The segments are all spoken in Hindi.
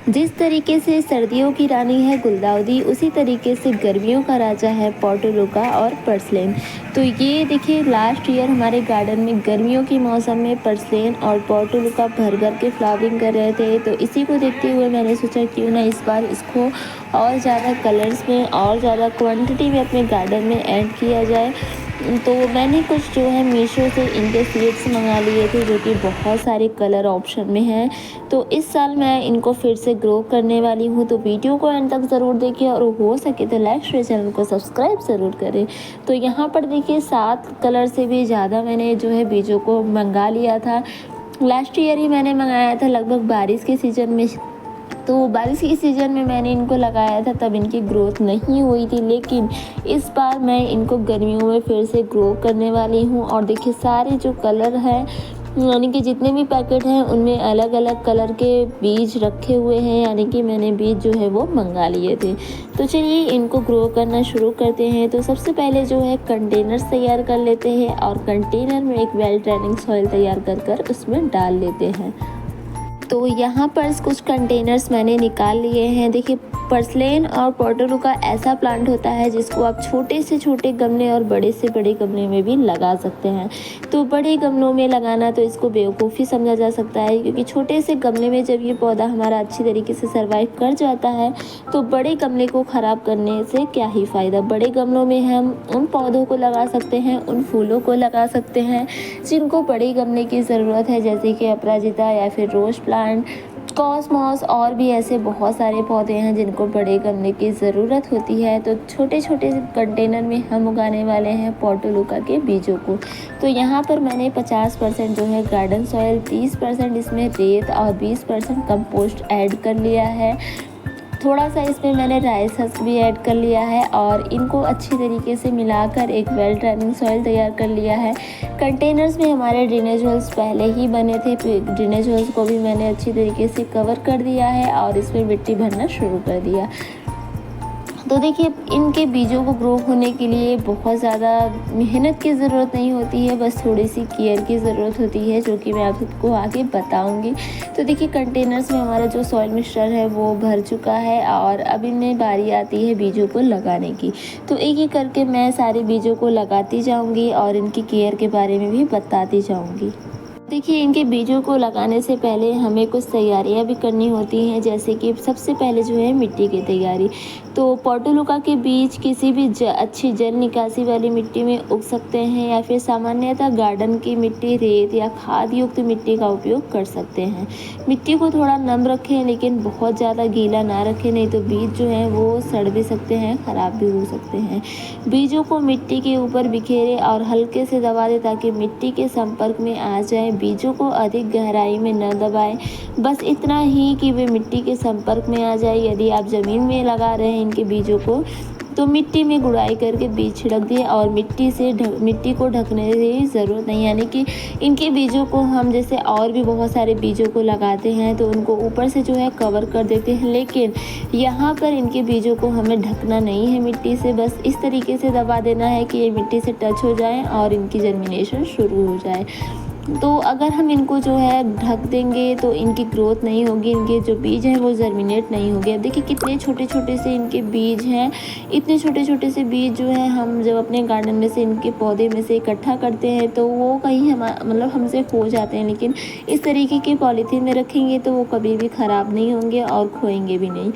जिस तरीके से सर्दियों की रानी है गुलदाउदी, उसी तरीके से गर्मियों का राजा है पोर्टुलुका और पर्सलेन। तो ये देखिए लास्ट ईयर हमारे गार्डन में गर्मियों के मौसम में पर्सलेन और पोर्टुलुका भर भर के फ्लावरिंग कर रहे थे। तो इसी को देखते हुए मैंने सोचा क्यों ना इस बार इसको और ज़्यादा कलर्स में और ज़्यादा क्वांटिटी में अपने गार्डन में ऐड किया जाए। तो मैंने कुछ जो है मीशो से इनके सीड्स मंगा लिए थे, जो कि बहुत सारे कलर ऑप्शन में हैं। तो इस साल मैं इनको फिर से ग्रो करने वाली हूँ। तो वीडियो को एंड तक ज़रूर देखिए और हो सके तो लाइक शेयर चैनल को सब्सक्राइब ज़रूर करें। तो यहाँ पर देखिए 7 कलर से भी ज़्यादा मैंने जो है बीजों को मंगा लिया था। लास्ट ईयर ही मैंने मंगाया था लगभग बारिश के सीज़न में। तो बारिश के सीज़न में मैंने इनको लगाया था, तब इनकी ग्रोथ नहीं हुई थी, लेकिन इस बार मैं इनको गर्मियों में फिर से ग्रो करने वाली हूँ। और देखिए सारे जो कलर हैं, यानी कि जितने भी पैकेट हैं उनमें अलग अलग कलर के बीज रखे हुए हैं, यानी कि मैंने बीज जो है वो मंगा लिए थे। तो चलिए इनको ग्रो करना शुरू करते हैं। तो सबसे पहले जो है कंटेनर्स तैयार कर लेते हैं और कंटेनर में एक वेल ड्रेनिंग सॉइल तैयार कर उसमें डाल लेते हैं। तो यहाँ पर कुछ कंटेनर्स मैंने निकाल लिए हैं। देखिए पर्सलेन और पोर्टुलुका ऐसा प्लांट होता है जिसको आप छोटे से छोटे गमले और बड़े से बड़े गमले में भी लगा सकते हैं। तो बड़े गमलों में लगाना तो इसको बेवकूफ़ी समझा जा सकता है, क्योंकि छोटे से गमले में जब ये पौधा हमारा अच्छी तरीके से सर्वाइव कर जाता है तो बड़े गमले को ख़राब करने से क्या ही फ़ायदा। बड़े गमलों में हम उन पौधों को लगा सकते हैं, उन फूलों को लगा सकते हैं जिनको बड़े गमले की ज़रूरत है, जैसे कि अपराजिता या फिर रोज़ प्लांट, कॉस्मॉस और भी ऐसे बहुत सारे पौधे हैं जिनको बड़े गमले की ज़रूरत होती है। तो छोटे छोटे कंटेनर में हम उगाने वाले हैं पोर्टुलुका के बीजों को। तो यहाँ पर मैंने 50% जो है गार्डन सॉइल, 30% इसमें रेत और 20% कंपोस्ट ऐड कर लिया है। थोड़ा सा इसमें मैंने राइस हस्क भी ऐड कर लिया है और इनको अच्छी तरीके से मिलाकर एक वेल ड्रेनिंग सॉइल तैयार कर लिया है। कंटेनर्स में हमारे ड्रेनेज होल्स पहले ही बने थे, ड्रेनेज होल्स को भी मैंने अच्छी तरीके से कवर कर दिया है और इसमें मिट्टी भरना शुरू कर दिया। तो देखिए इनके बीजों को ग्रो होने के लिए बहुत ज़्यादा मेहनत की ज़रूरत नहीं होती है, बस थोड़ी सी केयर की ज़रूरत होती है, जो कि मैं आपको आगे बताऊंगी। तो देखिए कंटेनर्स में हमारा जो सॉइल मिक्सचर है वो भर चुका है और अब इनमें बारी आती है बीजों को लगाने की। तो एक एक करके मैं सारे बीजों को लगाती जाऊँगी और इनकी केयर के बारे में भी बताती जाऊँगी। देखिए इनके बीजों को लगाने से पहले हमें कुछ तैयारियां भी करनी होती हैं, जैसे कि सबसे पहले जो है मिट्टी की तैयारी। तो पोर्टुलुका के बीज किसी भी अच्छी जल निकासी वाली मिट्टी में उग सकते हैं या फिर सामान्यतः गार्डन की मिट्टी, रेत या खाद युक्त मिट्टी का उपयोग कर सकते हैं। मिट्टी को थोड़ा नम रखें, लेकिन बहुत ज़्यादा गीला ना रखें, नहीं तो बीज जो हैं वो सड़ भी सकते हैं, ख़राब भी हो सकते हैं। बीजों को मिट्टी के ऊपर बिखेरें और हल्के से दबा दें ताकि मिट्टी के संपर्क में आ जाए। बीजों को अधिक गहराई में न दबाएं, बस इतना ही कि वे मिट्टी के संपर्क में आ जाए। यदि आप ज़मीन में लगा रहे हैं इनके बीजों को, तो मिट्टी में गुड़ाई करके बीज छिड़क दिए और मिट्टी को ढकने की ज़रूरत नहीं, यानी कि इनके बीजों को हम जैसे और भी बहुत सारे बीजों को लगाते हैं तो उनको ऊपर से जो है कवर कर देते हैं, लेकिन यहाँ पर इनके बीजों को हमें ढकना नहीं है मिट्टी से, बस इस तरीके से दबा देना है कि ये मिट्टी से टच हो जाए और इनकी जर्मिनेशन शुरू हो जाए। तो अगर हम इनको जो है ढक देंगे तो इनकी ग्रोथ नहीं होगी, इनके जो बीज हैं वो जर्मिनेट नहीं होंगे। अब देखिए कितने छोटे छोटे से इनके बीज हैं। इतने छोटे छोटे से बीज जो है हम जब अपने गार्डन में से इनके पौधे में से इकट्ठा करते हैं तो वो कहीं मतलब हमसे खो जाते हैं, लेकिन इस तरीके के पॉलीथीन में रखेंगे तो वो कभी भी ख़राब नहीं होंगे और खोएंगे भी नहीं।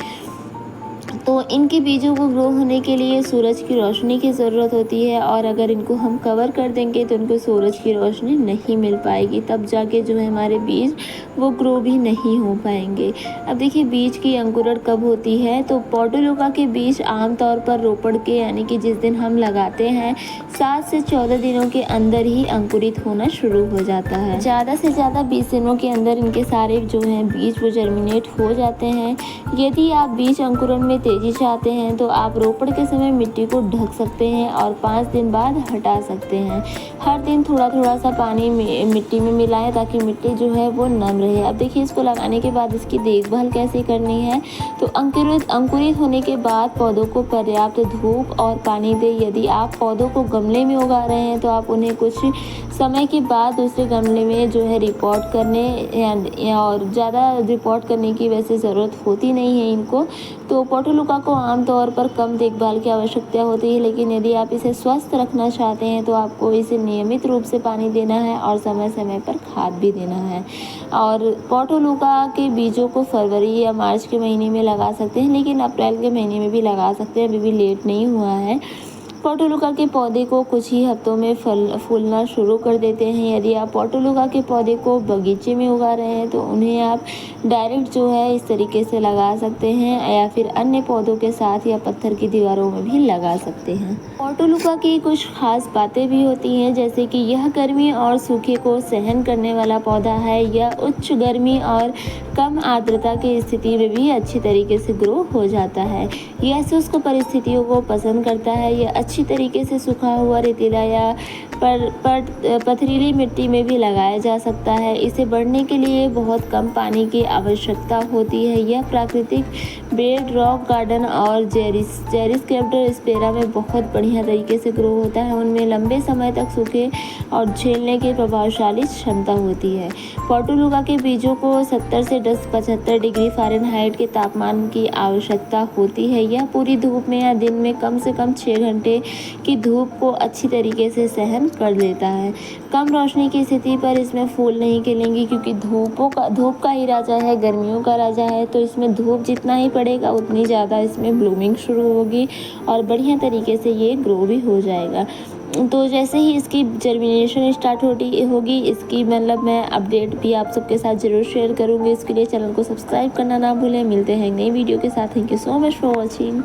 तो इनके बीजों को ग्रो होने के लिए सूरज की रोशनी की ज़रूरत होती है और अगर इनको हम कवर कर देंगे तो इनको सूरज की रोशनी नहीं मिल पाएगी, तब जाके जो है हमारे बीज वो ग्रो भी नहीं हो पाएंगे। अब देखिए बीज की अंकुरण कब होती है, तो पोर्टुलुका के बीज आमतौर पर रोपड़ के यानी कि जिस दिन हम लगाते हैं 7 से 14 दिनों के अंदर ही अंकुरित होना शुरू हो जाता है। ज़्यादा से ज़्यादा 20 दिनों के अंदर इनके सारे जो हैं बीज वो जर्मिनेट हो जाते हैं। यदि आप बीज अंकुरण में तेज़ी चाहते हैं तो आप रोपड़ के समय मिट्टी को ढक सकते हैं और 5 दिन बाद हटा सकते हैं। हर दिन थोड़ा थोड़ा सा पानी मिट्टी में मिलाएं ताकि मिट्टी जो है वो नम रहे। अब देखिए इसको लगाने के बाद इसकी देखभाल कैसे करनी है, तो अंकुरित होने के बाद पौधों को पर्याप्त धूप और पानी दें। यदि आप पौधों को गमले में उगा रहे हैं तो आप उन्हें कुछ समय के बाद दूसरे गमले में जो है रिपोर्ट करने और ज़्यादा रिपोर्ट करने की वैसे ज़रूरत होती नहीं है इनको। तो पोर्टुलुका को आमतौर पर कम देखभाल की आवश्यकता होती है, लेकिन यदि आप इसे स्वस्थ रखना चाहते हैं तो आपको इसे नियमित रूप से पानी देना है और समय समय पर खाद भी देना है। और पोर्टुलुका के बीजों को फरवरी या मार्च के महीने में लगा सकते हैं, लेकिन अप्रैल के महीने में भी लगा सकते हैं, अभी भी लेट नहीं हुआ है। पोर्टुलुका के पौधे को कुछ ही हफ्तों में फूलना शुरू कर देते हैं। यदि आप पोर्टुलुका के पौधे को बगीचे में उगा रहे हैं तो उन्हें आप डायरेक्ट जो है इस तरीके से लगा सकते हैं या फिर अन्य पौधों के साथ या पत्थर की दीवारों में भी लगा सकते हैं। पोर्टुलुका की कुछ खास बातें भी होती हैं, जैसे कि यह गर्मी और सूखे को सहन करने वाला पौधा है। यह उच्च गर्मी और कम आर्द्रता की स्थिति में भी अच्छी तरीके से ग्रो हो जाता है। यह शुष्क परिस्थितियों को पसंद करता है। यह अच्छी तरीके से सूखा हुआ रेतीला या पथरीली मिट्टी में भी लगाया जा सकता है। इसे बढ़ने के लिए बहुत कम पानी की आवश्यकता होती है। यह प्राकृतिक बेड रॉक गार्डन और जेरिस्क्रिप्टर स्पेरा में बहुत बढ़िया तरीके से ग्रो होता है। उनमें लंबे समय तक सूखे और झेलने की प्रभावशाली क्षमता होती है। पोर्टुलुका के बीजों को 70 से 75 डिग्री फ़ारेनहाइट के तापमान की आवश्यकता होती है। यह पूरी धूप में या दिन में कम से कम 6 घंटे की धूप को अच्छी तरीके से सहन कर लेता है। कम रोशनी की स्थिति पर इसमें फूल नहीं खिलेंगे, क्योंकि धूप का ही राजा है, गर्मियों का राजा है। तो इसमें धूप जितना ही पड़ेगा उतनी ज़्यादा इसमें ब्लूमिंग शुरू होगी और बढ़िया तरीके से ये ग्रो भी हो जाएगा। तो जैसे ही इसकी जर्मिनेशन स्टार्ट होगी इसकी मतलब मैं अपडेट भी आप सबके साथ ज़रूर शेयर करूँगी। इसके लिए चैनल को सब्सक्राइब करना ना भूलें। मिलते हैं नई वीडियो के साथ। Thank you so much for watching.